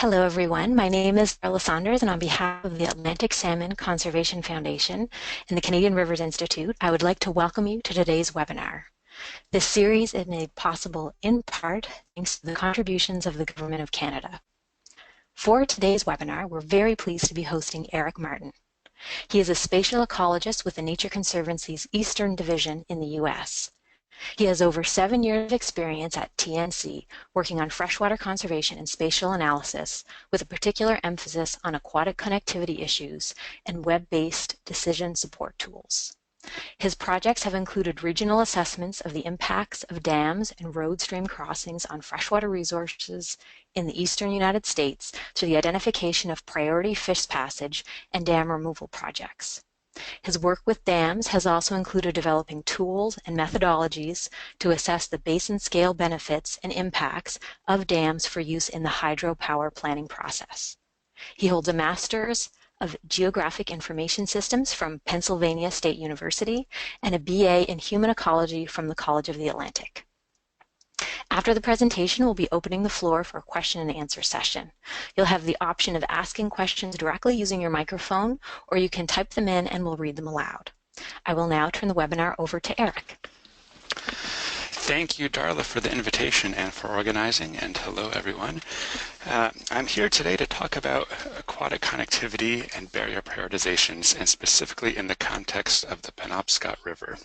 Hello, everyone. My name is Darla Saunders, and on behalf of the Atlantic Salmon Conservation Foundation and the Canadian Rivers Institute, I would like to welcome you to today's webinar. This series is made possible in part thanks to the contributions of the Government of Canada. For today's webinar, we're very pleased to be hosting Erik Martin. He is a spatial ecologist with the Nature Conservancy's Eastern Division in the U.S. He has over 7 years of experience at TNC working on freshwater conservation and spatial analysis with a particular emphasis on aquatic connectivity issues and web-based decision support tools. His projects have included regional assessments of the impacts of dams and road stream crossings on freshwater resources in the eastern United States through the identification of priority fish passage and dam removal projects. His work with dams has also included developing tools and methodologies to assess the basin scale benefits and impacts of dams for use in the hydropower planning process. He holds a Master's of Geographic Information Systems from Pennsylvania State University and a BA in Human Ecology from the College of the Atlantic. After the presentation, we'll be opening the floor for a question and answer session. You'll have the option of asking questions directly using your microphone, or you can type them in and we'll read them aloud. I will now turn the webinar over to Erik. Thank you, Darla, for the invitation and for organizing, and hello, everyone. I'm here today to talk about aquatic connectivity and barrier prioritizations, and specifically in the context of the Penobscot River.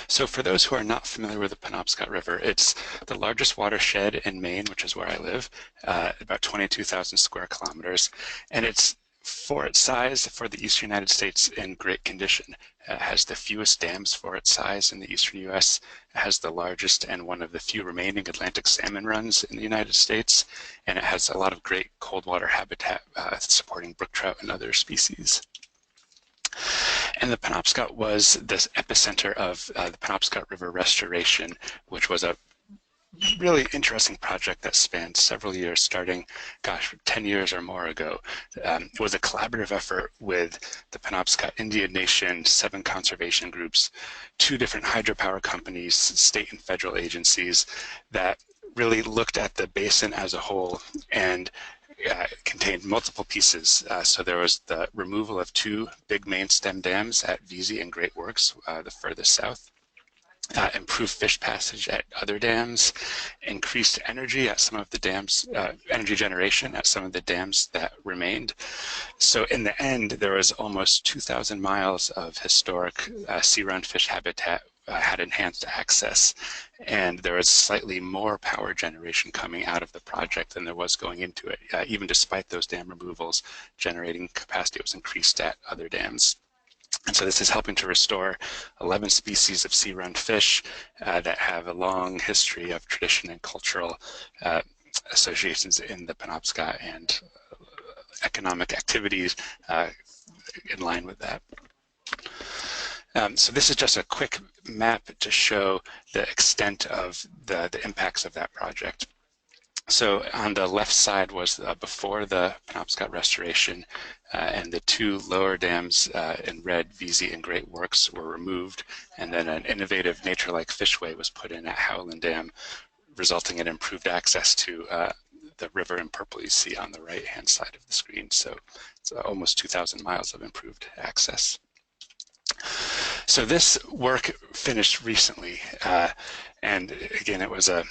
So for those who are not familiar with the Penobscot River, it's the largest watershed in Maine, which is where I live, about 22,000 square kilometers, and it's, for its size, for the eastern United States, in great condition. It has the fewest dams for its size in the eastern U.S., it has the largest and one of the few remaining Atlantic salmon runs in the United States, and it has a lot of great cold water habitat supporting brook trout and other species. And the Penobscot was this epicenter of the Penobscot River restoration, which was a really interesting project that spanned several years, starting, 10 years or more ago. It was a collaborative effort with the Penobscot Indian Nation, 7 conservation groups, 2 different hydropower companies, state and federal agencies that really looked at the basin as a whole and contained multiple pieces. So there was the removal of 2 big main stem dams at Vesey and Great Works, the furthest south. Improved fish passage at other dams, increased energy at some of the dams, energy generation at some of the dams that remained. So in the end, there was almost 2,000 miles of historic sea-run fish habitat had enhanced access, and there was slightly more power generation coming out of the project than there was going into it. Even despite those dam removals, generating capacity was increased at other dams. And so this is helping to restore 11 species of sea-run fish that have a long history of tradition and cultural associations in the Penobscot and economic activities in line with that. So this is just a quick map to show the extent of the impacts of that project. So on the left side was before the Penobscot restoration, and the 2 lower dams in red, Vesey and Great Works, were removed, and then an innovative nature-like fishway was put in at Howland Dam, resulting in improved access to the river in purple you see on the right-hand side of the screen. So it's almost 2,000 miles of improved access. So this work finished recently, and again, it was a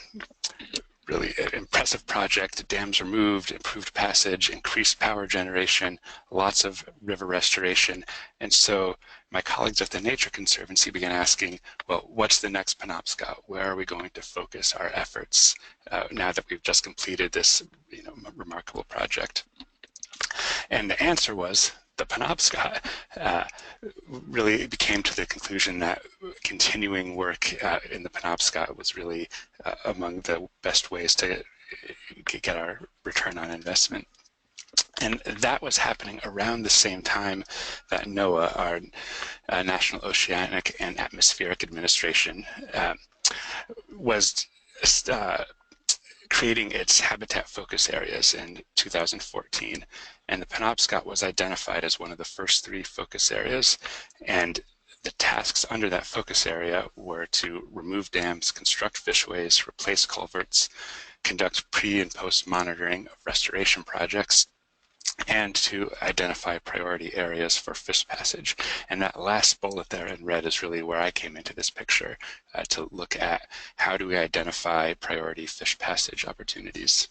really impressive project. Dams removed, improved passage, increased power generation, lots of river restoration. And so my colleagues at the Nature Conservancy began asking, well, what's the next Penobscot? Where are we going to focus our efforts now that we've just completed this remarkable project? And the answer was the Penobscot. Really came to the conclusion that continuing work in the Penobscot was really among the best ways to get our return on investment. And that was happening around the same time that NOAA, our National Oceanic and Atmospheric Administration, was creating its habitat focus areas in 2014. And the Penobscot was identified as one of the first 3 focus areas. And the tasks under that focus area were to remove dams, construct fishways, replace culverts, conduct pre and post monitoring of restoration projects, and to identify priority areas for fish passage. And that last bullet there in red is really where I came into this picture, to look at how do we identify priority fish passage opportunities.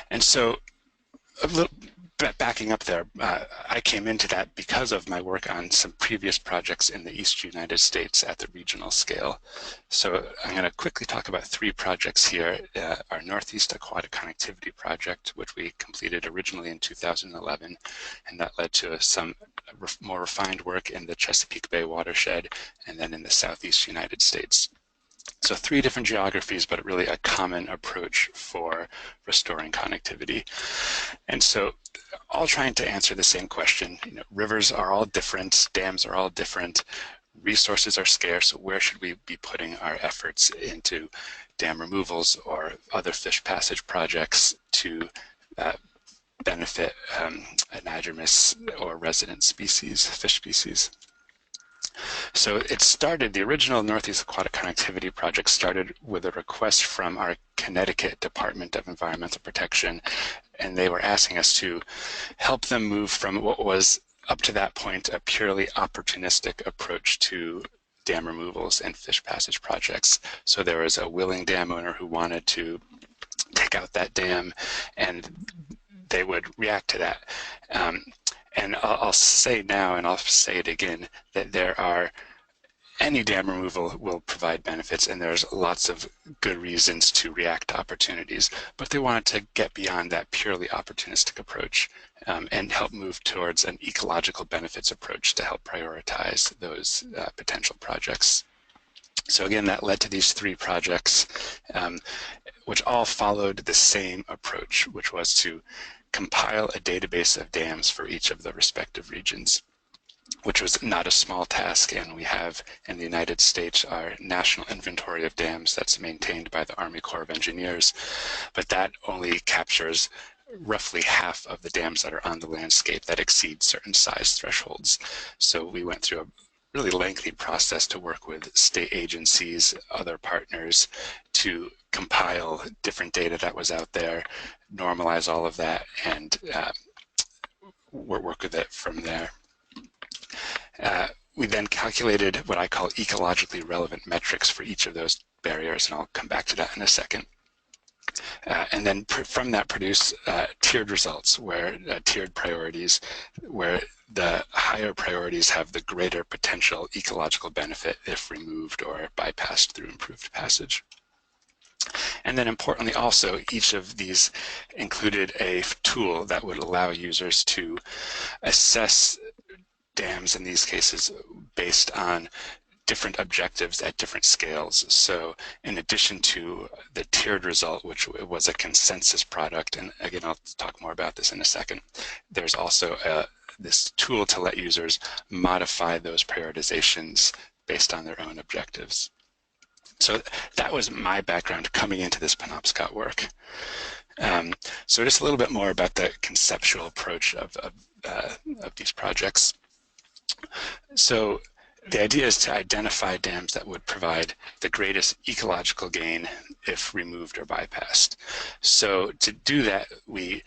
And so a little backing up there, I came into that because of my work on some previous projects in the East United States at the regional scale. So I'm going to quickly talk about 3 projects here. Our Northeast Aquatic Connectivity Project, which we completed originally in 2011, and that led to some more refined work in the Chesapeake Bay watershed and then in the Southeast United States. So 3 different geographies, but really a common approach for restoring connectivity. And so all trying to answer the same question. Rivers are all different, dams are all different, resources are scarce. Where should we be putting our efforts into dam removals or other fish passage projects to benefit anadromous or resident species, fish species? So it started, the original Northeast Aquatic Connectivity Project started with a request from our Connecticut Department of Environmental Protection, and they were asking us to help them move from what was up to that point a purely opportunistic approach to dam removals and fish passage projects. So there was a willing dam owner who wanted to take out that dam, and they would react to that. And I'll say now, and I'll say it again, that any dam removal will provide benefits, and there's lots of good reasons to react to opportunities, but they wanted to get beyond that purely opportunistic approach and help move towards an ecological benefits approach to help prioritize those potential projects. So again, that led to these 3 projects, which all followed the same approach, which was to compile a database of dams for each of the respective regions, which was not a small task. And we have in the United States our national inventory of dams that's maintained by the Army Corps of Engineers, but that only captures roughly half of the dams that are on the landscape that exceed certain size thresholds. So we went through a really lengthy process to work with state agencies, other partners, to compile different data that was out there, normalize all of that, and work with it from there. We then calculated what I call ecologically relevant metrics for each of those barriers, and I'll come back to that in a second. And then from that produce tiered results, where tiered priorities, where the higher priorities have the greater potential ecological benefit if removed or bypassed through improved passage. And then importantly also, each of these included a tool that would allow users to assess dams in these cases based on different objectives at different scales. So in addition to the tiered result, which was a consensus product, and again, I'll talk more about this in a second, there's also this tool to let users modify those prioritizations based on their own objectives. So that was my background coming into this Penobscot work. So just a little bit more about the conceptual approach of these projects. So the idea is to identify dams that would provide the greatest ecological gain if removed or bypassed. So to do that, we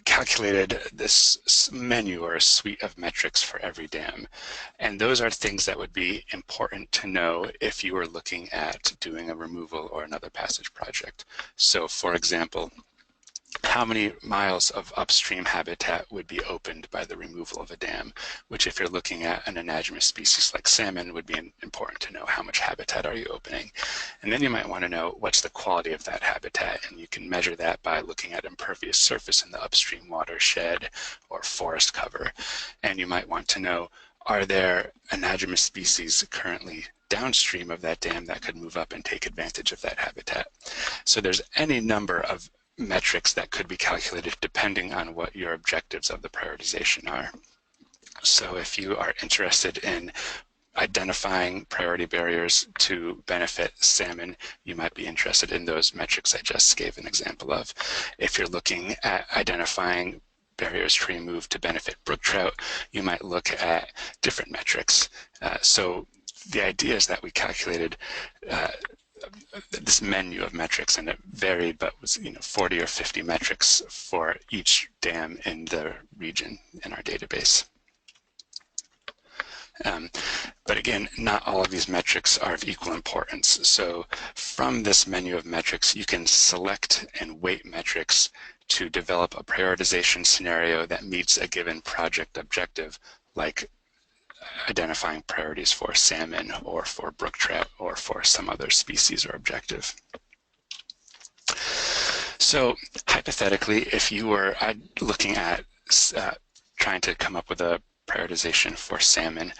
calculated this menu or a suite of metrics for every dam. And those are things that would be important to know if you were looking at doing a removal or another passage project. So for example, how many miles of upstream habitat would be opened by the removal of a dam, which if you're looking at an anadromous species like salmon would be important to know how much habitat are you opening. And then you might want to know what's the quality of that habitat, and you can measure that by looking at impervious surface in the upstream watershed or forest cover. And you might want to know, are there anadromous species currently downstream of that dam that could move up and take advantage of that habitat? So there's any number of metrics that could be calculated depending on what your objectives of the prioritization are. So if you are interested in identifying priority barriers to benefit salmon, you might be interested in those metrics I just gave an example of. If you're looking at identifying barriers to remove to benefit brook trout, you might look at different metrics. So the idea is that we calculated this menu of metrics, and it varied, but was 40 or 50 metrics for each dam in the region in our database. But again, not all of these metrics are of equal importance. So from this menu of metrics, you can select and weight metrics to develop a prioritization scenario that meets a given project objective, like identifying priorities for salmon or for brook trout or for some other species or objective. So hypothetically, if you were looking at trying to come up with a prioritization for salmon,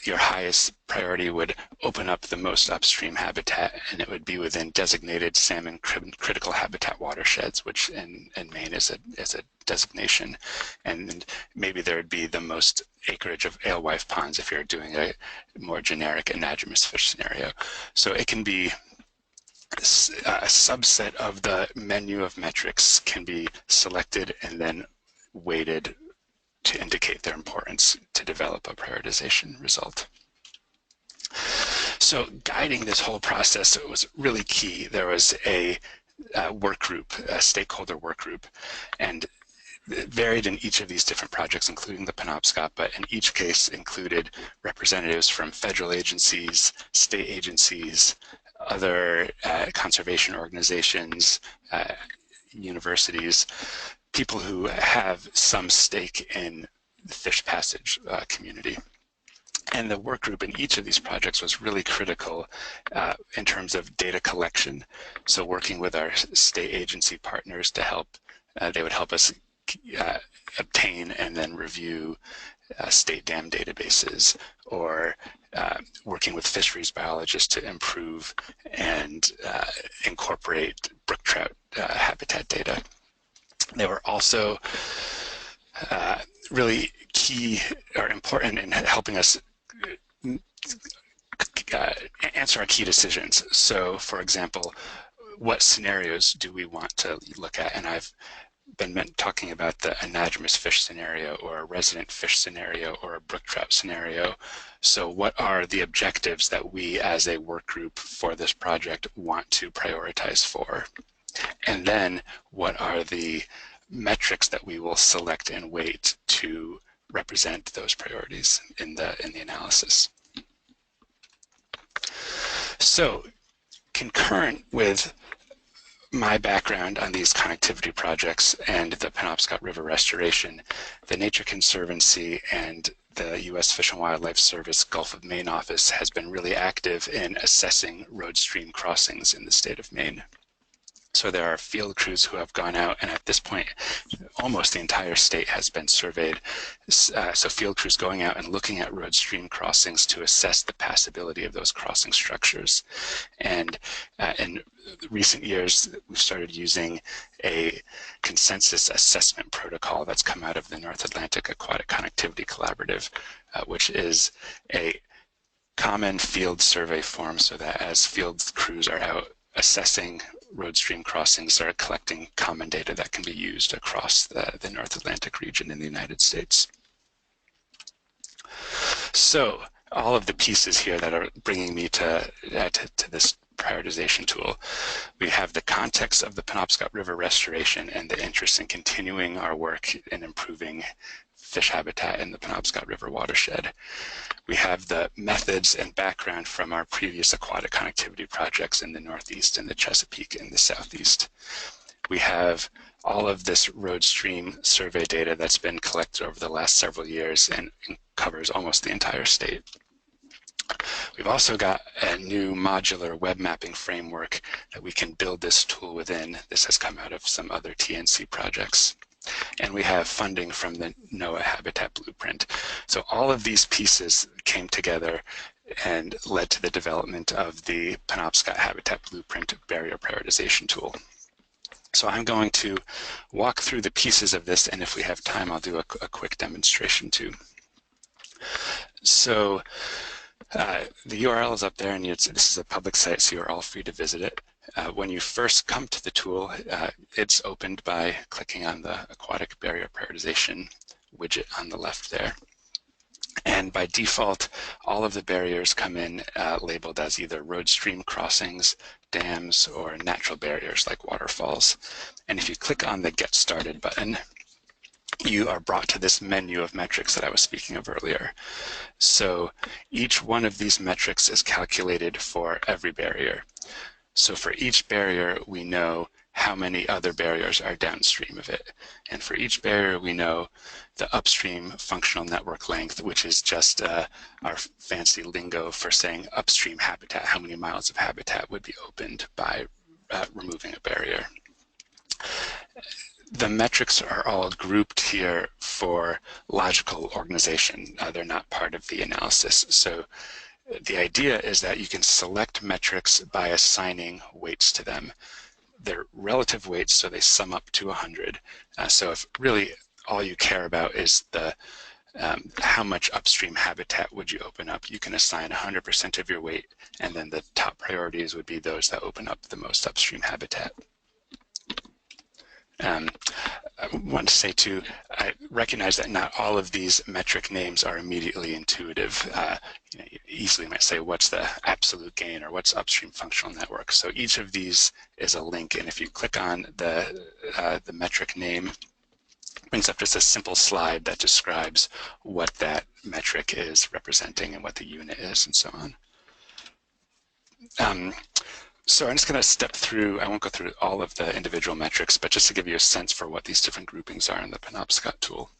your highest priority would open up the most upstream habitat, and it would be within designated salmon critical habitat watersheds, which in Maine is a designation. And maybe there would be the most acreage of alewife ponds if you're doing a more generic anadromous fish scenario. So it can be a subset of the menu of metrics can be selected and then weighted to indicate their importance to develop a prioritization result. So guiding this whole process was really key. There was a work group, a stakeholder work group, and it varied in each of these different projects, including the Penobscot, but in each case included representatives from federal agencies, state agencies, other conservation organizations, universities, people who have some stake in the fish passage community. And the work group in each of these projects was really critical in terms of data collection. So working with our state agency partners to help, they would help us obtain and then review state dam databases, or working with fisheries biologists to improve and incorporate brook trout habitat data. They were also really key or important in helping us answer our key decisions. So, for example, what scenarios do we want to look at? And I've been talking about the anadromous fish scenario, or a resident fish scenario, or a brook trout scenario. So what are the objectives that we as a work group for this project want to prioritize for? And then what are the metrics that we will select and weight to represent those priorities in the analysis? So concurrent with my background on these connectivity projects and the Penobscot River restoration, the Nature Conservancy and the U.S. Fish and Wildlife Service Gulf of Maine office has been really active in assessing road stream crossings in the state of Maine. So there are field crews who have gone out, and at this point, almost the entire state has been surveyed. So field crews going out and looking at road stream crossings to assess the passability of those crossing structures. And in recent years, we've started using a consensus assessment protocol that's come out of the North Atlantic Aquatic Connectivity Collaborative, which is a common field survey form, so that as field crews are out assessing road stream crossings, are collecting common data that can be used across the North Atlantic region in the United States. So all of the pieces here that are bringing me to this prioritization tool, we have the context of the Penobscot River restoration and the interest in continuing our work in improving fish habitat in the Penobscot River watershed. We have the methods and background from our previous aquatic connectivity projects in the Northeast and the Chesapeake in the Southeast. We have all of this road stream survey data that's been collected over the last several years and covers almost the entire state. We've also got a new modular web mapping framework that we can build this tool within. This has come out of some other TNC projects. And we have funding from the NOAA Habitat Blueprint. So all of these pieces came together and led to the development of the Penobscot Habitat Blueprint barrier prioritization tool. So I'm going to walk through the pieces of this, and if we have time, I'll do a quick demonstration too. So the URL is up there, and this is a public site, so you're all free to visit it. When you first come to the tool, it's opened by clicking on the Aquatic Barrier Prioritization widget on the left there. And by default, all of the barriers come in labeled as either road stream crossings, dams, or natural barriers like waterfalls. And if you click on the Get Started button, you are brought to this menu of metrics that I was speaking of earlier. So each one of these metrics is calculated for every barrier. So for each barrier, we know how many other barriers are downstream of it. And for each barrier, we know the upstream functional network length, which is just our fancy lingo for saying upstream habitat, how many miles of habitat would be opened by removing a barrier. The metrics are all grouped here for logical organization. They're not part of the analysis. So the idea is that you can select metrics by assigning weights to them. They're relative weights, so they sum up to 100. So if really all you care about is the how much upstream habitat would you open up, you can assign 100% of your weight, and then the top priorities would be those that open up the most upstream habitat. I want to say too, I recognize that not all of these metric names are immediately intuitive. You easily might say, what's the absolute gain, or what's upstream functional network? So each of these is a link, and if you click on the metric name, it brings up just a simple slide that describes what that metric is representing and what the unit is, and so on. So I'm just going to step through, I won't go through all of the individual metrics, but just to give you a sense for what these different groupings are in the Penobscot tool.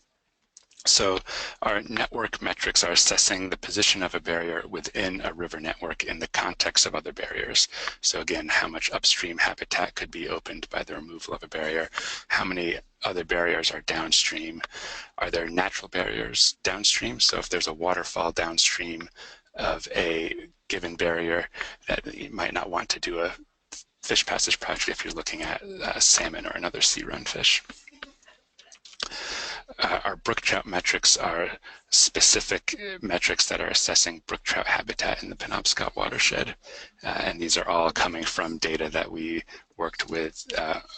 So our network metrics are assessing the position of a barrier within a river network in the context of other barriers. So again, how much upstream habitat could be opened by the removal of a barrier? How many other barriers are downstream? Are there natural barriers downstream? So if there's a waterfall downstream of a given barrier, that you might not want to do a fish passage project if you're looking at salmon or another sea-run fish. Our brook trout metrics are specific metrics that are assessing brook trout habitat in the Penobscot watershed. And these are all coming from data that we worked with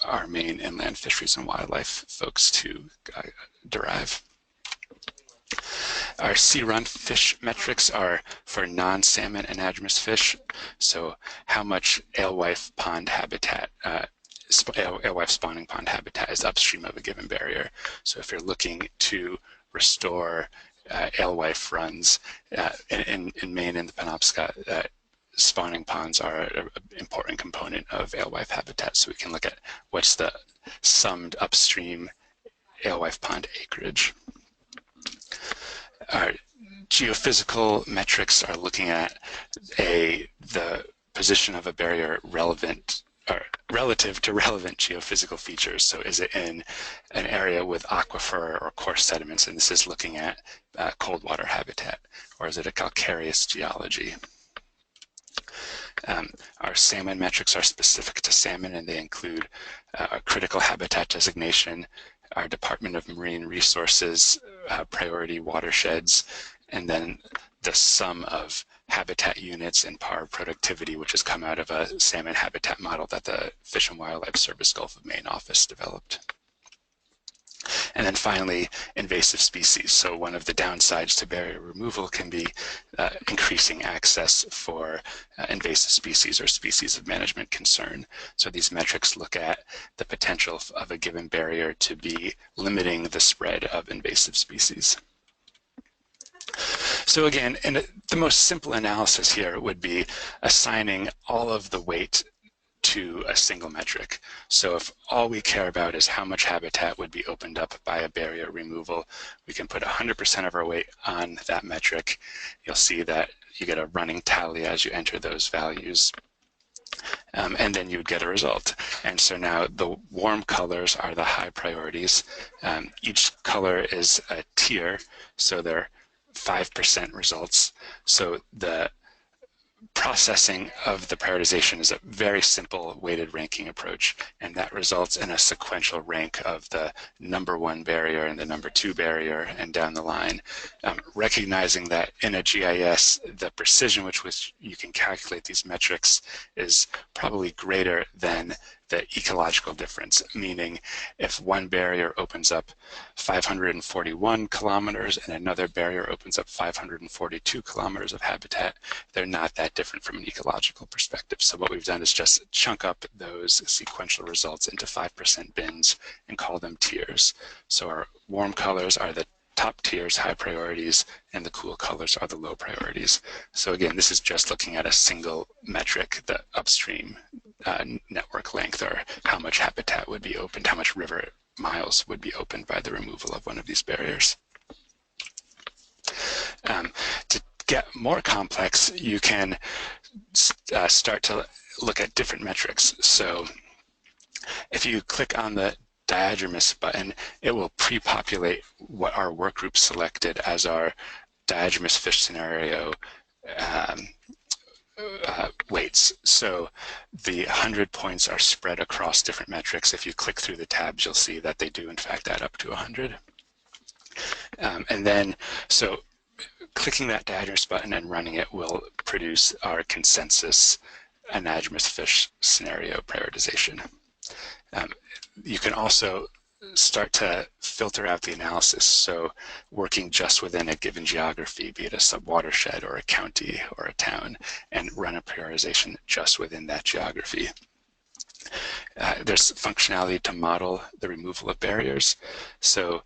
our main inland fisheries and wildlife folks to derive. Our sea-run fish metrics are for non-salmon anadromous fish. So how much alewife pond habitat, alewife spawning pond habitat is upstream of a given barrier. So if you're looking to restore alewife runs in Maine and the Penobscot, spawning ponds are an important component of alewife habitat. So we can look at what's the summed upstream alewife pond acreage. Our geophysical metrics are looking at the position of a barrier relevant or relative to relevant geophysical features. So is it in an area with aquifer or coarse sediments, and this is looking at cold water habitat, or is it a calcareous geology? Our salmon metrics are specific to salmon, and they include a critical habitat designation, our Department of Marine Resources priority watersheds, and then the sum of habitat units and par productivity, which has come out of a salmon habitat model that the Fish and Wildlife Service Gulf of Maine office developed. And then finally, invasive species. So one of the downsides to barrier removal can be increasing access for invasive species or species of management concern. So these metrics look at the potential of a given barrier to be limiting the spread of invasive species. So again, the most simple analysis here would be assigning all of the weight to a single metric. So if all we care about is how much habitat would be opened up by a barrier removal, we can put 100% of our weight on that metric. You'll see that you get a running tally as you enter those values. And then you'd get a result. And so now the warm colors are the high priorities. Each color is a tier, so they're 5% results. So the processing of the prioritization is a very simple weighted ranking approach, and that results in a sequential rank of the #1 barrier and the #2 barrier and down the line. Recognizing that in a GIS, the precision with which you can calculate these metrics is probably greater than the ecological difference, meaning if one barrier opens up 541 kilometers and another barrier opens up 542 kilometers of habitat, they're not that different from an ecological perspective. So what we've done is just chunk up those sequential results into 5% bins and call them tiers. So our warm colors are the top tiers, high priorities, and the cool colors are the low priorities. So again, this is just looking at a single metric, the upstream network length, or how much habitat would be opened, how much river miles would be opened by the removal of one of these barriers. To get more complex, you can start to look at different metrics. So if you click on the diagrams button, it will pre-populate what our work group selected as our diagrams fish scenario weights. So the 100 points are spread across different metrics. If you click through the tabs, you'll see that they do in fact add up to 100. And then, so clicking that diagrams button and running it will produce our consensus anadromous fish scenario prioritization. You can also start to filter out the analysis. So working just within a given geography, be it a subwatershed or a county or a town, and run a prioritization just within that geography. There's functionality to model the removal of barriers. So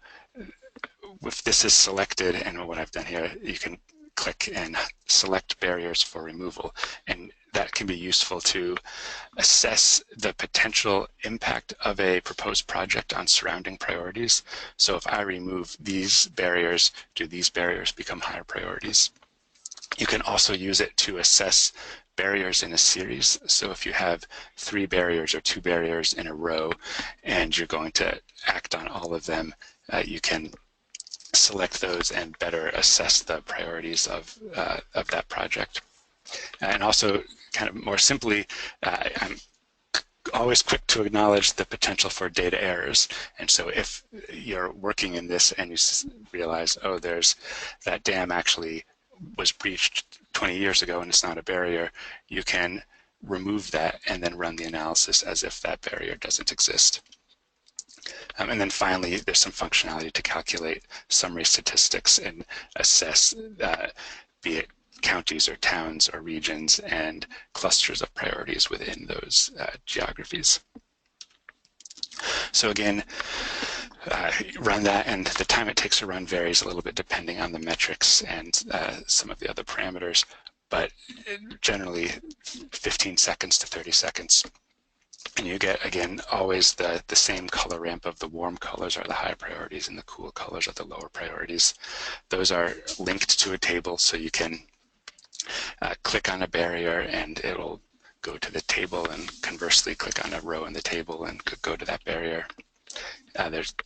if this is selected, and what I've done here, you can click and select barriers for removal, and that can be useful to assess the potential impact of a proposed project on surrounding priorities. So if I remove these barriers, do these barriers become higher priorities? You can also use it to assess barriers in a series. So if you have 3 barriers or 2 barriers in a row and you're going to act on all of them, you can select those and better assess the priorities of that project. And also, kind of more simply, I'm always quick to acknowledge the potential for data errors. And so if you're working in this and you realize, oh, there's that dam actually was breached 20 years ago and it's not a barrier, you can remove that and then run the analysis as if that barrier doesn't exist. And then finally, there's some functionality to calculate summary statistics and assess, be it counties or towns or regions and clusters of priorities within those geographies. So again, run that, and the time it takes to run varies a little bit depending on the metrics and some of the other parameters, but generally 15 seconds to 30 seconds. And you get, again, always the same color ramp of the warm colors are the high priorities and the cool colors are the lower priorities. Those are linked to a table, so you can click on a barrier and it'll go to the table, and conversely click on a row in the table and go to that barrier.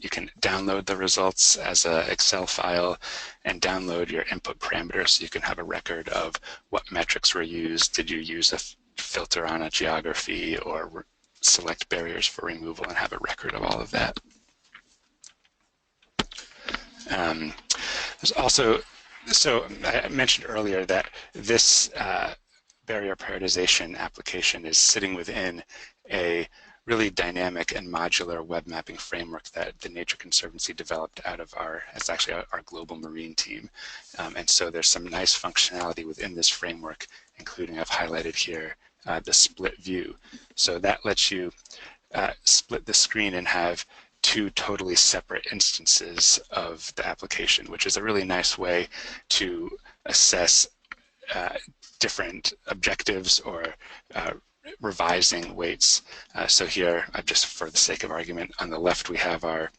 You can download the results as an Excel file and download your input parameters, so you can have a record of what metrics were used. Did you use a filter on a geography or select barriers for removal, and have a record of all of that. There's also, so I mentioned earlier that this barrier prioritization application is sitting within a really dynamic and modular web mapping framework that the Nature Conservancy developed out of it's actually our global marine team. And so there's some nice functionality within this framework, including, I've highlighted here, the split view. So that lets you split the screen and have 2 totally separate instances of the application, which is a really nice way to assess different objectives or revising weights. So here, just for the sake of argument, on the left we have our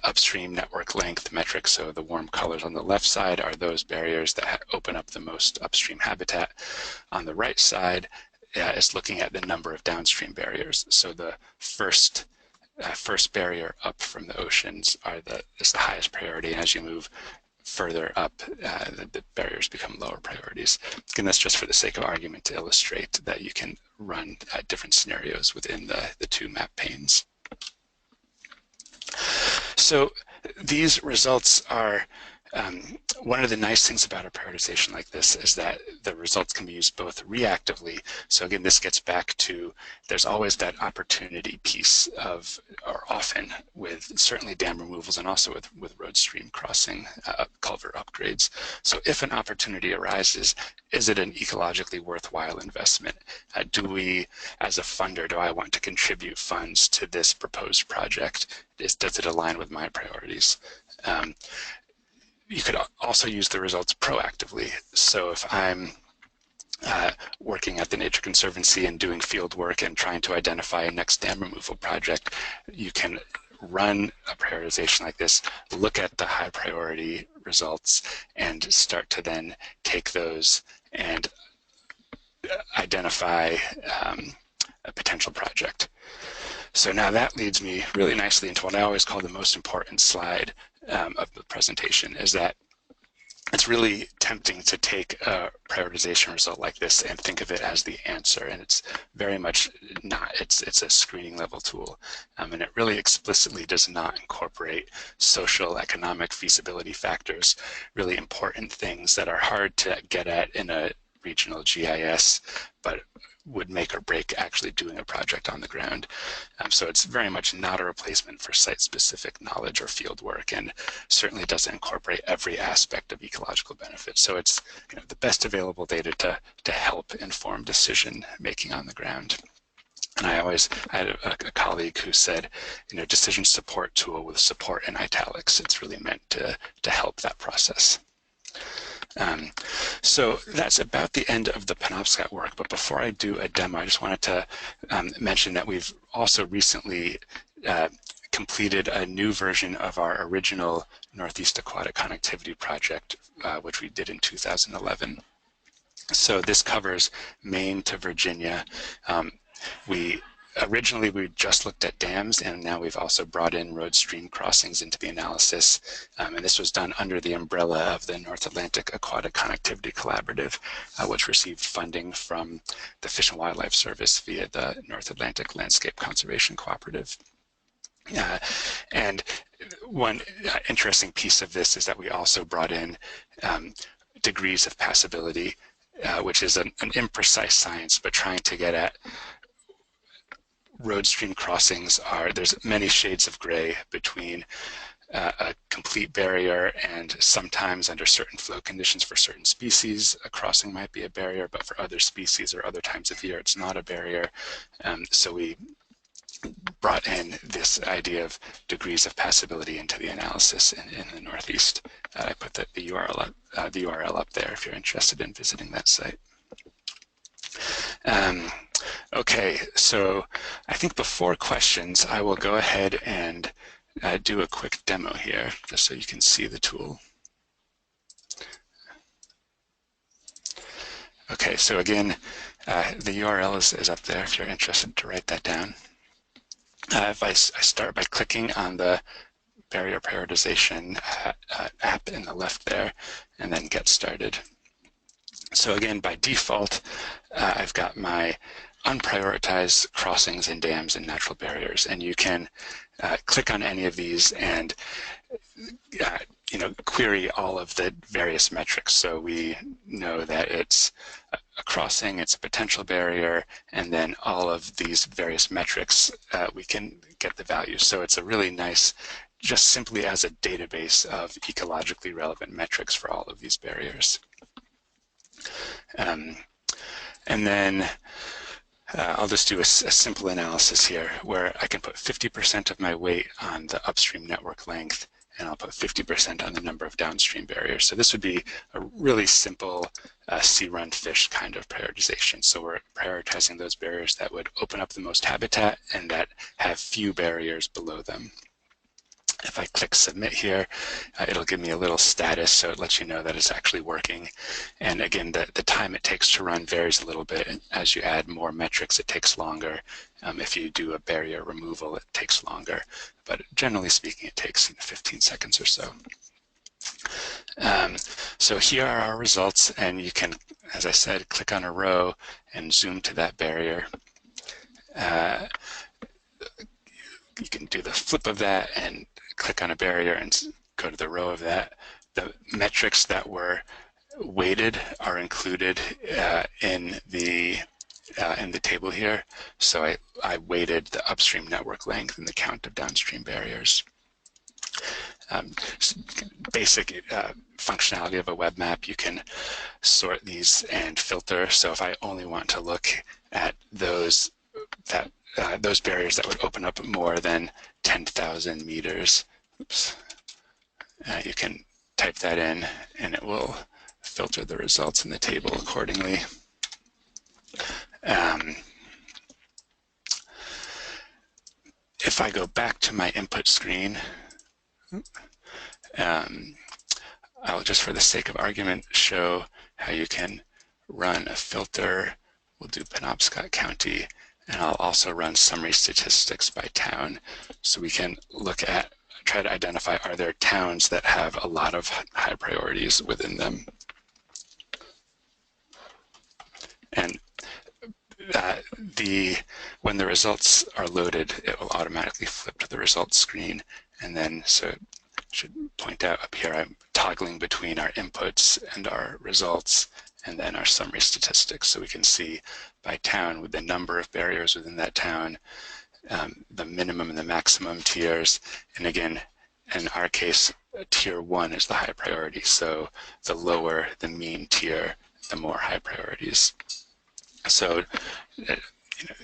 upstream network length metric. So the warm colors on the left side are those barriers that open up the most upstream habitat. On the right side is looking at the number of downstream barriers. So the first barrier up from the oceans is the highest priority, and as you move further up, the barriers become lower priorities. Again, that's just for the sake of argument to illustrate that you can run different scenarios within the 2 map panes. So these results are One of the nice things about a prioritization like this is that the results can be used both reactively. So again, this gets back to there's always that opportunity piece of, or often with certainly dam removals and also with road stream crossing, culvert upgrades. So if an opportunity arises, is it an ecologically worthwhile investment? Do we, as a funder, do I want to contribute funds to this proposed project? Does it align with my priorities? You could also use the results proactively. So if I'm working at the Nature Conservancy and doing field work and trying to identify a next dam removal project, you can run a prioritization like this, look at the high priority results, and start to then take those and identify a potential project. So now that leads me really nicely into what I always call the most important slide of the presentation, is that it's really tempting to take a prioritization result like this and think of it as the answer, and it's very much not. It's a screening level tool, and it really explicitly does not incorporate social, economic, feasibility factors, really important things that are hard to get at in a regional GIS, but would make or break actually doing a project on the ground. So it's very much not a replacement for site-specific knowledge or field work, and certainly doesn't incorporate every aspect of ecological benefit. So it's the best available data to help inform decision making on the ground. And I had a colleague who said, decision support tool with support in italics. It's really meant to help that process. So that's about the end of the Penobscot work, but before I do a demo, I just wanted to mention that we've also recently completed a new version of our original Northeast Aquatic Connectivity project, which we did in 2011. So this covers Maine to Virginia. Originally, we just looked at dams, and now we've also brought in road stream crossings into the analysis. And this was done under the umbrella of the North Atlantic Aquatic Connectivity Collaborative, which received funding from the Fish and Wildlife Service via the North Atlantic Landscape Conservation Cooperative. And one interesting piece of this is that we also brought in degrees of passability, which is an imprecise science, but trying to get at road stream crossings there's many shades of gray between a complete barrier, and sometimes under certain flow conditions for certain species, a crossing might be a barrier, but for other species or other times of year, it's not a barrier. So we brought in this idea of degrees of passability into the analysis in the Northeast. I put the URL up there if you're interested in visiting that site. Okay, so I think before questions, I will go ahead and do a quick demo here, just so you can see the tool. Okay, so again, the URL is up there if you're interested to write that down. If I start by clicking on the barrier prioritization app in the left there, and then get started. So again, by default, I've got my unprioritized crossings and dams and natural barriers, and you can click on any of these and query all of the various metrics. So we know that it's a crossing, it's a potential barrier, and then all of these various metrics, we can get the values. So it's a really nice, just simply as a database of ecologically relevant metrics for all of these barriers. And then I'll just do a simple analysis here where I can put 50% of my weight on the upstream network length, and I'll put 50% on the number of downstream barriers. So this would be a really simple sea-run fish kind of prioritization. So we're prioritizing those barriers that would open up the most habitat and that have few barriers below them. If I click submit here, it'll give me a little status, so it lets you know that it's actually working. And again, the time it takes to run varies a little bit. As you add more metrics, it takes longer. If you do a barrier removal, it takes longer. But generally speaking, it takes 15 seconds or so. So here are our results, and you can, as I said, click on a row and zoom to that barrier. You can do the flip of that and click on a barrier and go to the row of that. the metrics that were weighted are included in the table here. So I weighted the upstream network length and the count of downstream barriers. Basic functionality of a web map, you can sort these and filter. So if I only want to look at those barriers that would open up more than 10,000 meters, you can type that in and it will filter the results in the table accordingly. If I go back to my input screen, I'll just, for the sake of argument, show how you can run a filter. We'll do Penobscot County, and I'll also run summary statistics by town. So we can look at, try to identify, are there towns that have a lot of high priorities within them? And when the results are loaded, it will automatically flip to the results screen. And then, so it should point out up here, I'm toggling between our inputs and our results, and then our summary statistics. So we can see by town with the number of barriers within that town, the minimum and the maximum tiers. And again, in our case, tier 1 is the high priority. So the lower the mean tier, the more high priorities. So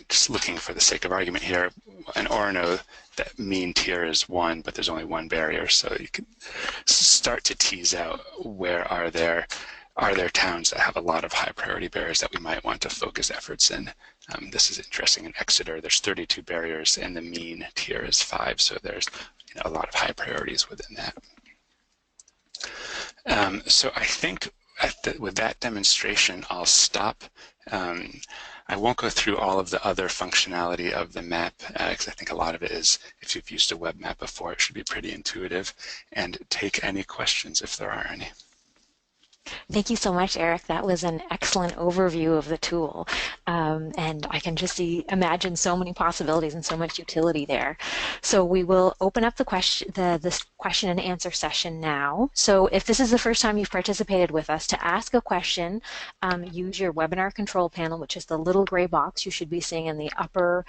just looking for the sake of argument here, in Orono, that mean tier is 1, but there's only 1 barrier. So you can start to tease out where are there towns that have a lot of high priority barriers that we might want to focus efforts in. This is interesting. In Exeter, there's 32 barriers and the mean tier is 5. So there's a lot of high priorities within that. So I think with that demonstration, I'll stop. I won't go through all of the other functionality of the map because I think a lot of it is, if you've used a web map before, it should be pretty intuitive, and take any questions if there are any. Thank you so much, Erik. That was an excellent overview of the tool. And I can just imagine so many possibilities and so much utility there. So we will open up this question and answer session now. So if this is the first time you've participated with us, to ask a question, use your webinar control panel, which is the little gray box you should be seeing in the upper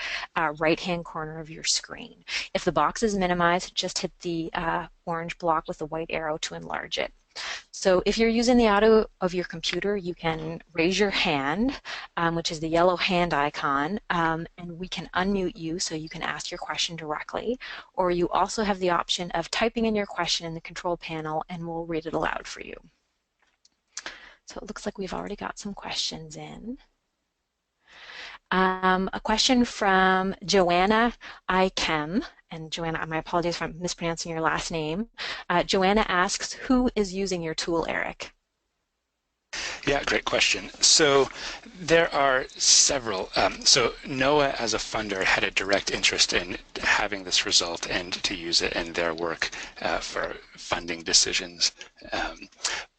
right-hand corner of your screen. If the box is minimized, just hit the orange block with the white arrow to enlarge it. So if you're using the audio of your computer, you can raise your hand, which is the yellow hand icon, and we can unmute you so you can ask your question directly. Or you also have the option of typing in your question in the control panel and we'll read it aloud for you. So it looks like we've already got some questions in. A question from Joanna Ikem, and Joanna, my apologies if I'm mispronouncing your last name. Joanna asks, who is using your tool, Erik? Yeah, great question. So there are several. So NOAA as a funder had a direct interest in having this result and to use it in their work for funding decisions.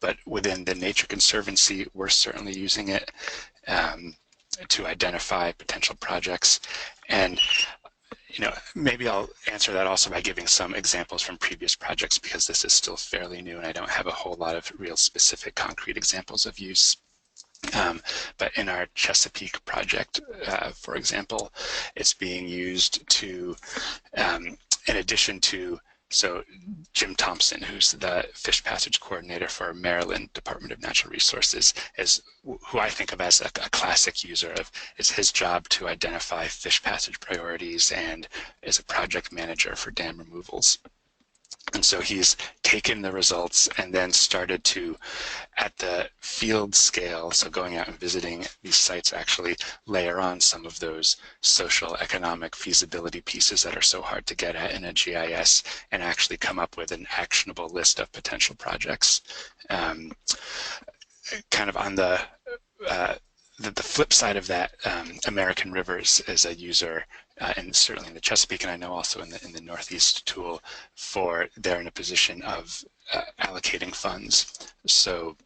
But within the Nature Conservancy, we're certainly using it to identify potential projects. And maybe I'll answer that also by giving some examples from previous projects, because this is still fairly new and I don't have a whole lot of real specific concrete examples of use. But in our Chesapeake project, for example, it's being used to, in addition to, so Jim Thompson, who's the fish passage coordinator for Maryland Department of Natural Resources, is who I think of as a classic user of, it's his job to identify fish passage priorities and is a project manager for dam removals. And so he's taken the results and then started to, at the field scale, so going out and visiting these sites, actually layer on some of those social, economic feasibility pieces that are so hard to get at in a GIS and actually come up with an actionable list of potential projects. Kind of on the flip side of that, American Rivers is a user, and certainly in the Chesapeake, and I know also in the Northeast tool, for they're in a position of allocating funds. So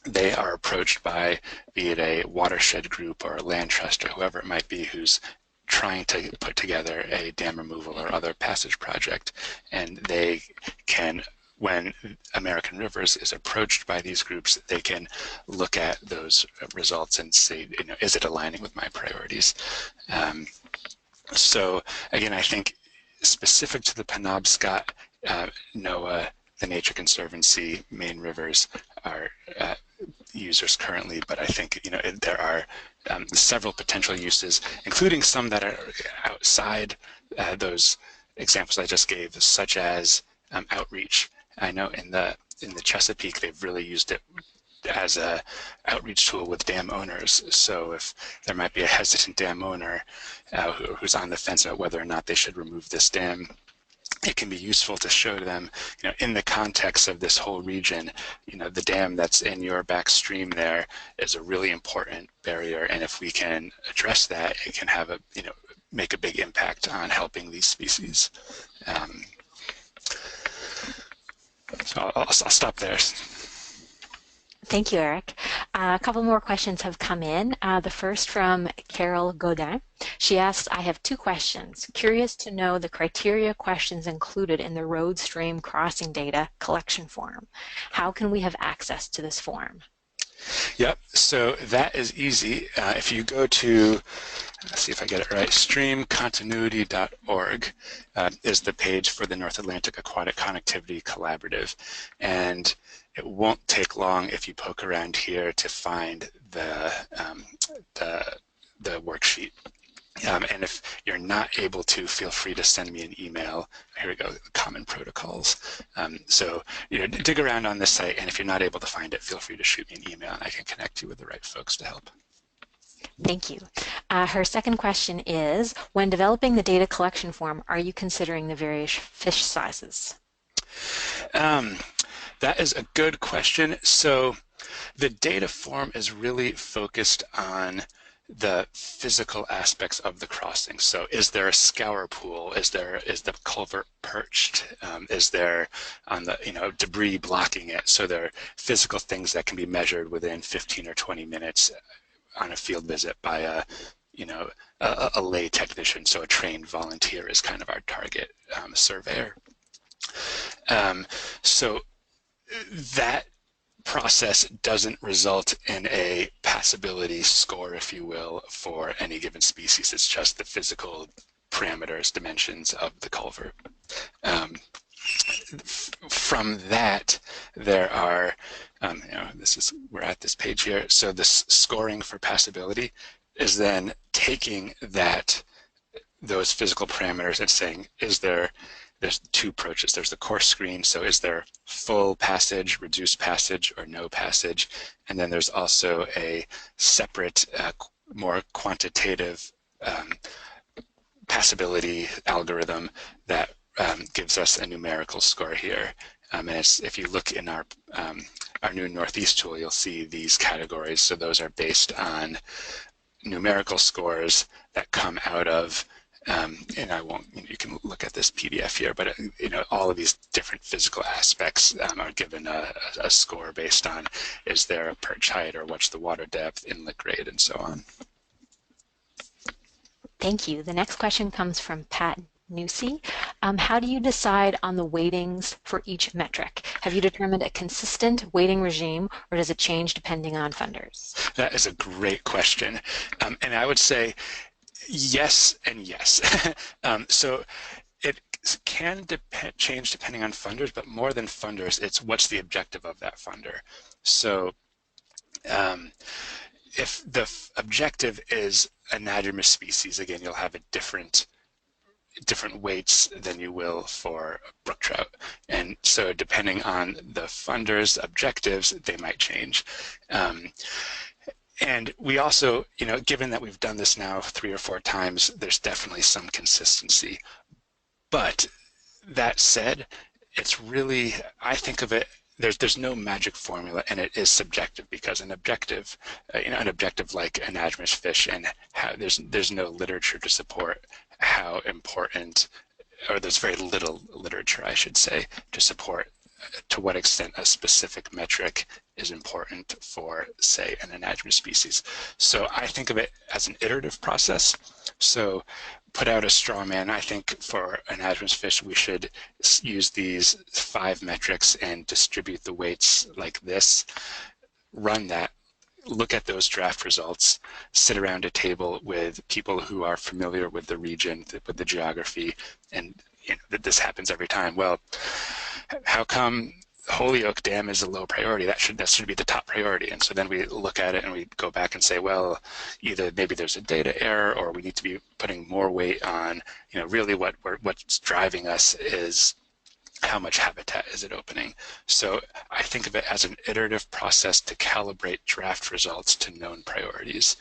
they are approached by, be it a watershed group or a land trust or whoever it might be, who's trying to put together a dam removal or other passage project, and they can when American Rivers is approached by these groups, they can look at those results and say, is it aligning with my priorities? So again, I think specific to the Penobscot, NOAA, the Nature Conservancy, Maine Rivers are users currently, but I think there are several potential uses, including some that are outside those examples I just gave, such as outreach. I know in the Chesapeake they've really used it as a outreach tool with dam owners. So if there might be a hesitant dam owner who's on the fence about whether or not they should remove this dam, it can be useful to show them, in the context of this whole region, the dam that's in your back stream there is a really important barrier, and if we can address that, it can have make a big impact on helping these species. So I'll stop there. Thank you, Erik. A couple more questions have come in. The first from Carol Godin. She asks, I have two questions. Curious to know the criteria questions included in the road stream crossing data collection form. How can we have access to this form? Yep, so that is easy. If you go to, let's see if I get it right, streamcontinuity.org is the page for the North Atlantic Aquatic Connectivity Collaborative. And it won't take long if you poke around here to find the worksheet. And if you're not able to, feel free to send me an email. Here we go, common protocols. So dig around on this site, and if you're not able to find it, feel free to shoot me an email, and I can connect you with the right folks to help. Thank you. Her second question is, when developing the data collection form, are you considering the various fish sizes? That is a good question. So the data form is really focused on the physical aspects of the crossing. So is there a scour pool? Is the culvert perched? Is there on the debris blocking it? So there are physical things that can be measured within 15 or 20 minutes on a field visit by a lay technician. So a trained volunteer is kind of our target surveyor. So that process doesn't result in a passability score, if you will, for any given species. It's just the physical parameters, dimensions of the culvert. From that, there are, we're at this page here. So this scoring for passability is then taking those physical parameters and saying, there's two approaches. There's the course screen, so is there full passage, reduced passage, or no passage? And then there's also a separate, more quantitative passability algorithm that gives us a numerical score here. And if you look in our new Northeast tool, you'll see these categories. So those are based on numerical scores that come out of and I won't, you can look at this PDF here, but all of these different physical aspects are given a score based on, is there a perch height, or what's the water depth, inlet grade, and so on. Thank you. The next question comes from Pat Newsey. How do you decide on the weightings for each metric? Have you determined a consistent weighting regime, or does it change depending on funders? That is a great question. And I would say, yes and yes. So it can change depending on funders, but more than funders, it's what's the objective of that funder. So if the objective is anadromous species, again, you'll have a different weights than you will for brook trout. And so depending on the funder's objectives, they might change. And we also, given that we've done this now 3 or 4 times, there's definitely some consistency. But that said, it's really, I think of it, there's no magic formula, and it is subjective, because an objective, an objective like anadromous fish, and there's no literature to support how important, or there's very little literature, I should say, to support to what extent a specific metric is important for, say, an anadromous species. So I think of it as an iterative process. So put out a straw man. I think for anadromous fish, we should use these 5 metrics and distribute the weights like this. Run that, look at those draft results, sit around a table with people who are familiar with the region, with the geography, and that this happens every time. Well, how come Holyoke Dam is a low priority? That should be the top priority. And so then we look at it and we go back and say, well, either maybe there's a data error, or we need to be putting more weight on, really what's driving us is how much habitat is it opening. So I think of it as an iterative process to calibrate draft results to known priorities,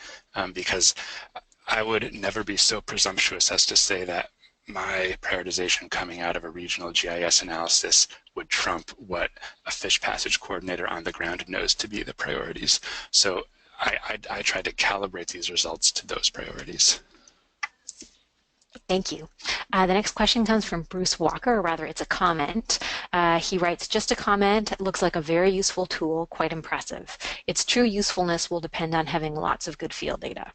because I would never be so presumptuous as to say that my prioritization coming out of a regional GIS analysis would trump what a fish passage coordinator on the ground knows to be the priorities. So I try to calibrate these results to those priorities. Thank you. The next question comes from Bruce Walker, or rather it's a comment. He writes, just a comment, it looks like a very useful tool, quite impressive. Its true usefulness will depend on having lots of good field data.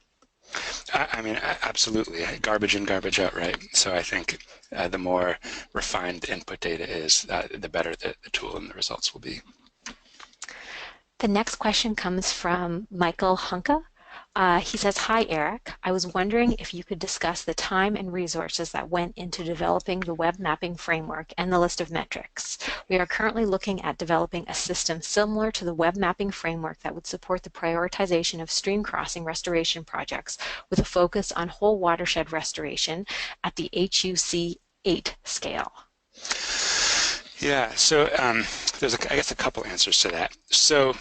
I mean, absolutely. Garbage in, garbage out, right? So I think the more refined the input data is, the better the tool and the results will be. The next question comes from Michael Hunka. He says, hi, Erik. I was wondering if you could discuss the time and resources that went into developing the web mapping framework and the list of metrics. We are currently looking at developing a system similar to the web mapping framework that would support the prioritization of stream crossing restoration projects with a focus on whole watershed restoration at the HUC 8 scale. Yeah, so there's, I guess, a couple answers to that. So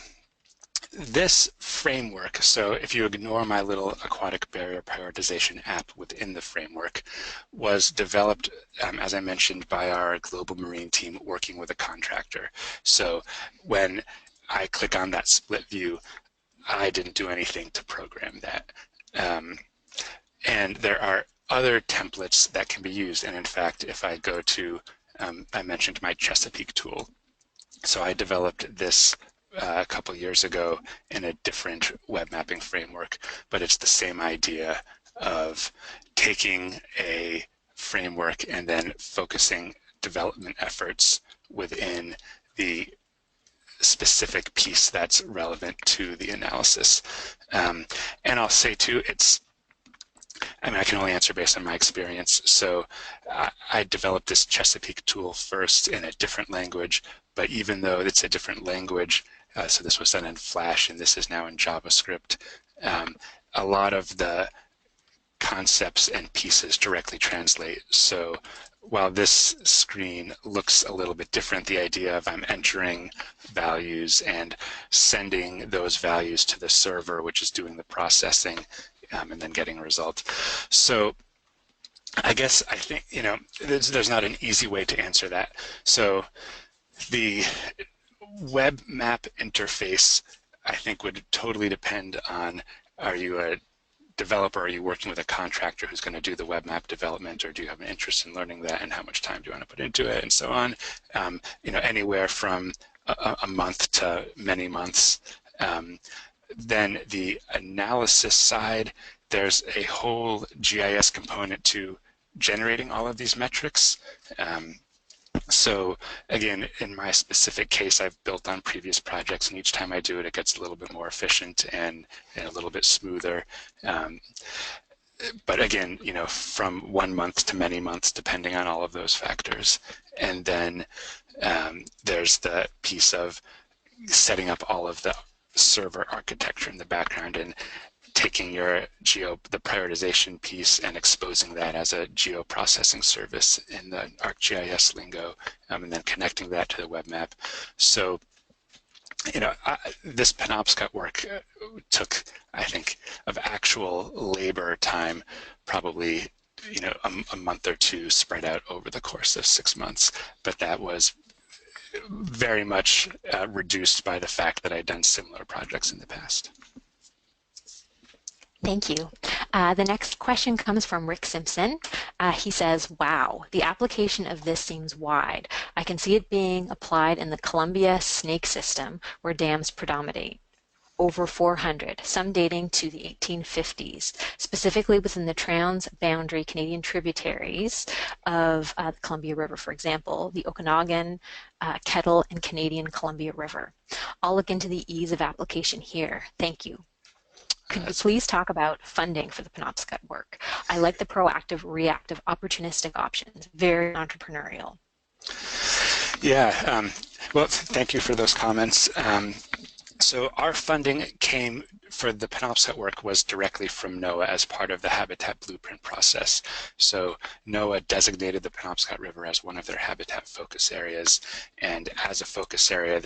this framework, so if you ignore my little aquatic barrier prioritization app within the framework, was developed, as I mentioned, by our global marine team working with a contractor. So when I click on that split view, I didn't do anything to program that. And there are other templates that can be used. And in fact, if I go to, I mentioned my Chesapeake tool. So I developed this a couple years ago in a different web mapping framework, but it's the same idea of taking a framework and then focusing development efforts within the specific piece that's relevant to the analysis. And I'll say too, I mean, I can only answer based on my experience. So I developed this Chesapeake tool first in a different language, but even though it's a different language, so this was done in Flash and this is now in JavaScript, a lot of the concepts and pieces directly translate. So while this screen looks a little bit different, the idea of I'm entering values and sending those values to the server, which is doing the processing, and then getting a result. So I guess I think, there's not an easy way to answer that. So the web map interface, I think, would totally depend on, are you a developer, are you working with a contractor who's going to do the web map development, or do you have an interest in learning that, and how much time do you want to put into it, and so on. Anywhere from a month to many months. Then the analysis side, there's a whole GIS component to generating all of these metrics. So again, in my specific case, I've built on previous projects, and each time I do it, it gets a little bit more efficient and a little bit smoother. But again, from 1 month to many months, depending on all of those factors. And then there's the piece of setting up all of the server architecture in the background and taking the prioritization piece and exposing that as a geoprocessing service in the ArcGIS lingo, and then connecting that to the web map. So, this Penobscot work took, I think, of actual labor time, probably, a month or two spread out over the course of 6 months. But that was very much reduced by the fact that I'd done similar projects in the past. Thank you. The next question comes from Rick Simpson. He says, wow, the application of this seems wide. I can see it being applied in the Columbia snake system where dams predominate. over 400, some dating to the 1850s, specifically within the trans-boundary Canadian tributaries of the Columbia River, for example, the Okanagan, Kettle, and Canadian Columbia River. I'll look into the ease of application here. Thank you. Could you please talk about funding for the Penobscot work? I like the proactive, reactive, opportunistic options, very entrepreneurial. Yeah, well, thank you for those comments. So our funding came for the Penobscot work was directly from NOAA as part of the Habitat Blueprint process. So NOAA designated the Penobscot River as one of their habitat focus areas, and as a focus area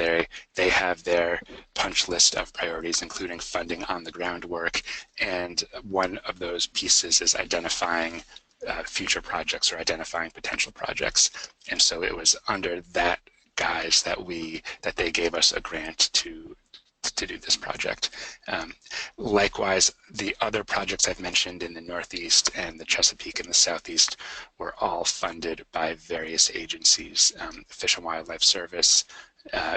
they have their punch list of priorities, including funding on the ground work, and one of those pieces is identifying future projects or identifying potential projects. And so it was under that guise that they gave us a grant to do this project. Likewise, the other projects I've mentioned in the Northeast and the Chesapeake in the Southeast were all funded by various agencies, Fish and Wildlife Service,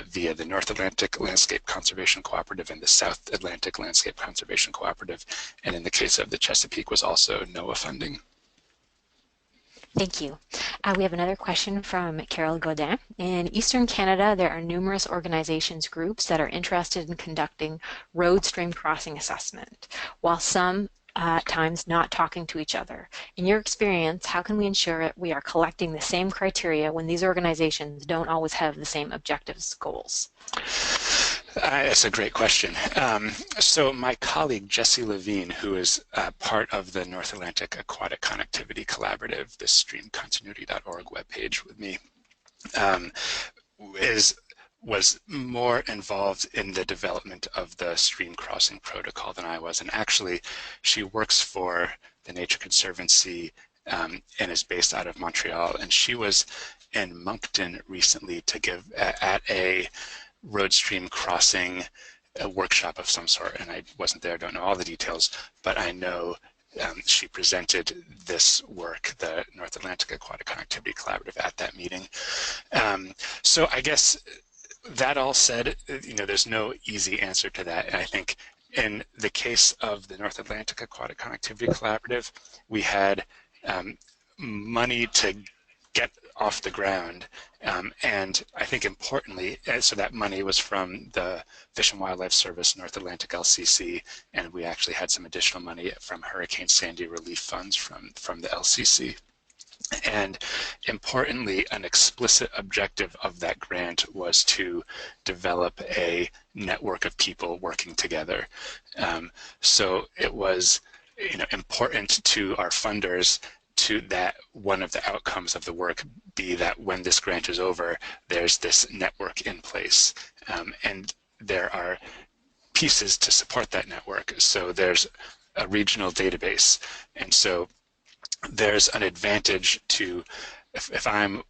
via the North Atlantic Landscape Conservation Cooperative and the South Atlantic Landscape Conservation Cooperative. And in the case of the Chesapeake was also NOAA funding. Thank you. We have another question from Carol Godin. In Eastern Canada, there are numerous organizations, groups that are interested in conducting road stream crossing assessment, while some times not talking to each other. In your experience, how can we ensure that we are collecting the same criteria when these organizations don't always have the same objectives, goals? That's a great question. So my colleague, Jesse Levine, who is part of the North Atlantic Aquatic Connectivity Collaborative, the streamcontinuity.org webpage with me, was more involved in the development of the stream crossing protocol than I was. And actually, she works for the Nature Conservancy and is based out of Montreal. And she was in Moncton recently to give at a road stream crossing a workshop of some sort, and I wasn't there, don't know all the details, but I know she presented this work, the North Atlantic Aquatic Connectivity Collaborative, at that meeting. So I guess that all said, there's no easy answer to that. And I think in the case of the North Atlantic Aquatic Connectivity Collaborative, we had money to get off the ground, and I think importantly, so that money was from the Fish and Wildlife Service, North Atlantic LCC, and we actually had some additional money from Hurricane Sandy relief funds from the LCC. And importantly, an explicit objective of that grant was to develop a network of people working together. So it was important to our funders that one of the outcomes of the work be that when this grant is over, there's this network in place. And there are pieces to support that network. So there's a regional database. And so there's an advantage to, if I'm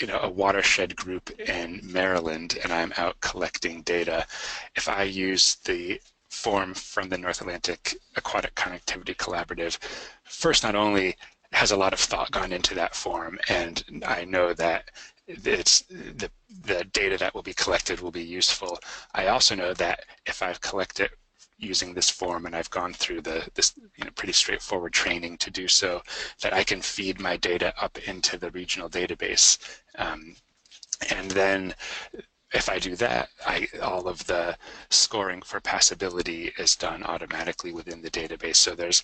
a watershed group in Maryland and I'm out collecting data, if I use the form from the North Atlantic Aquatic Connectivity Collaborative, first, not only has a lot of thought gone into that form, and I know that it's the data that will be collected will be useful. I also know that if I've collected using this form and I've gone through this pretty straightforward training to do so, that I can feed my data up into the regional database, and then if I do that, all of the scoring for passability is done automatically within the database. So there's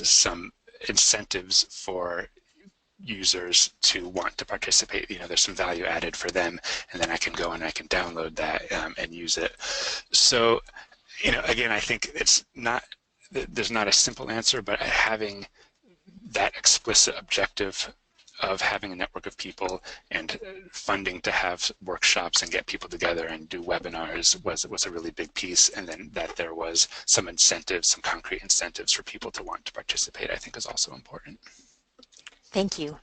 some incentives for users to want to participate. There's some value added for them, and then I can go and I can download that and use it. So, again, I think there's not a simple answer, but having that explicit objective of having a network of people and funding to have workshops and get people together and do webinars was a really big piece. And then that there was some incentives, some concrete incentives for people to want to participate, I think is also important. Thank you.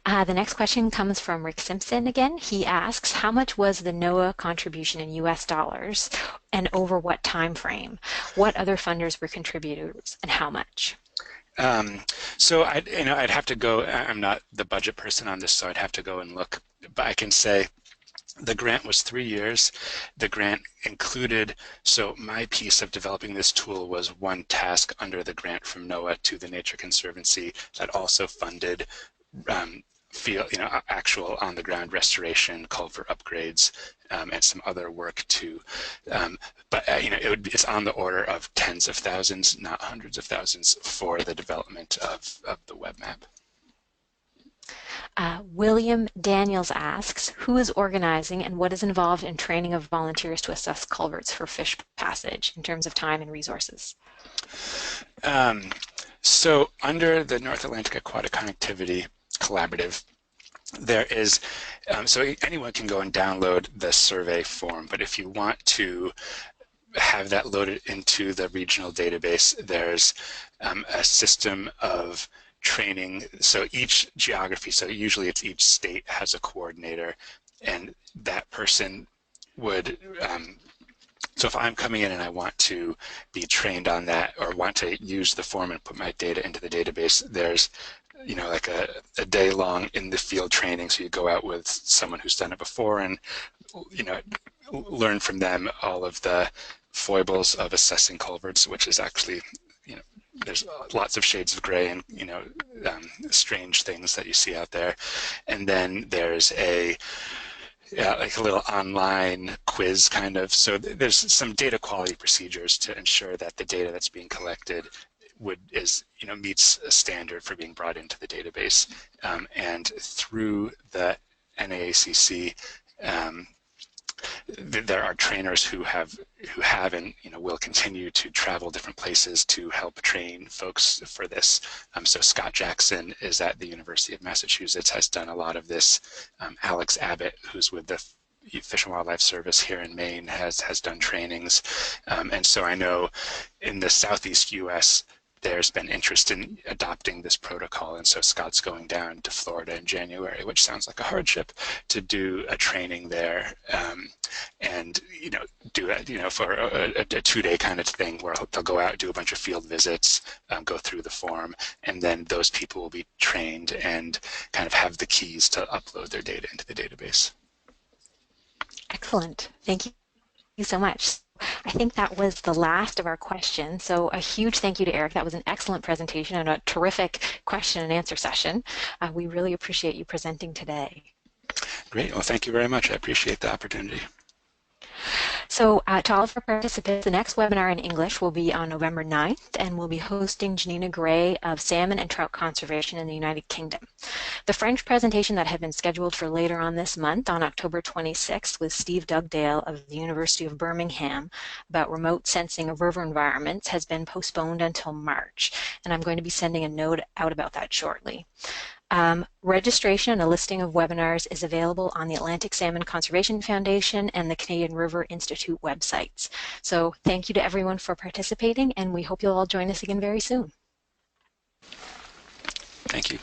The next question comes from Rick Simpson again. He asks, how much was the NOAA contribution in US dollars and over what time frame? What other funders were contributors and how much? So I'd have to go, I'm not the budget person on this, so I'd have to go and look, but I can say The grant was 3 years. The grant included, so my piece of developing this tool was one task under the grant from NOAA to the Nature Conservancy that also funded actual on-the-ground restoration, culvert upgrades, and some other work too. It's on the order of tens of thousands, not hundreds of thousands, for the development of the web map. William Daniels asks, who is organizing and what is involved in training of volunteers to assess culverts for fish passage in terms of time and resources? So under the North Atlantic Aquatic Connectivity Collaborative, there is, so anyone can go and download the survey form, but if you want to have that loaded into the regional database, there's a system of training. So each geography, so usually it's each state has a coordinator, and that person would, so if I'm coming in and I want to be trained on that or want to use the form and put my data into the database, there's like a day-long in the field training. So you go out with someone who's done it before and learn from them all of the foibles of assessing culverts, which is actually, there's lots of shades of gray and strange things that you see out there. And then there's like a little online quiz kind of. So there's some data quality procedures to ensure that the data that's being collected meets a standard for being brought into the database. And through the NAACC, there are trainers who have and will continue to travel different places to help train folks for this. So Scott Jackson is at the University of Massachusetts, has done a lot of this. Alex Abbott, who's with the Fish and Wildlife Service here in Maine, has done trainings. And so I know in the Southeast US, there's been interest in adopting this protocol, and so Scott's going down to Florida in January, which sounds like a hardship, to do a training there, and do it for a 2-day kind of thing where they'll go out, do a bunch of field visits, go through the form, and then those people will be trained and kind of have the keys to upload their data into the database. Excellent. Thank you so much. I think that was the last of our questions. So a huge thank you to Erik. That was an excellent presentation and a terrific question and answer session. We really appreciate you presenting today. Great. Well, thank you very much. I appreciate the opportunity. So to all of our participants, the next webinar in English will be on November 9th, and we'll be hosting Janina Gray of Salmon and Trout Conservation in the United Kingdom. The French presentation that had been scheduled for later on this month, on October 26th, with Steve Dugdale of the University of Birmingham about remote sensing of river environments, has been postponed until March, and I'm going to be sending a note out about that shortly. Registration and a listing of webinars is available on the Atlantic Salmon Conservation Foundation and the Canadian River Institute websites. So thank you to everyone for participating, and we hope you'll all join us again very soon. Thank you.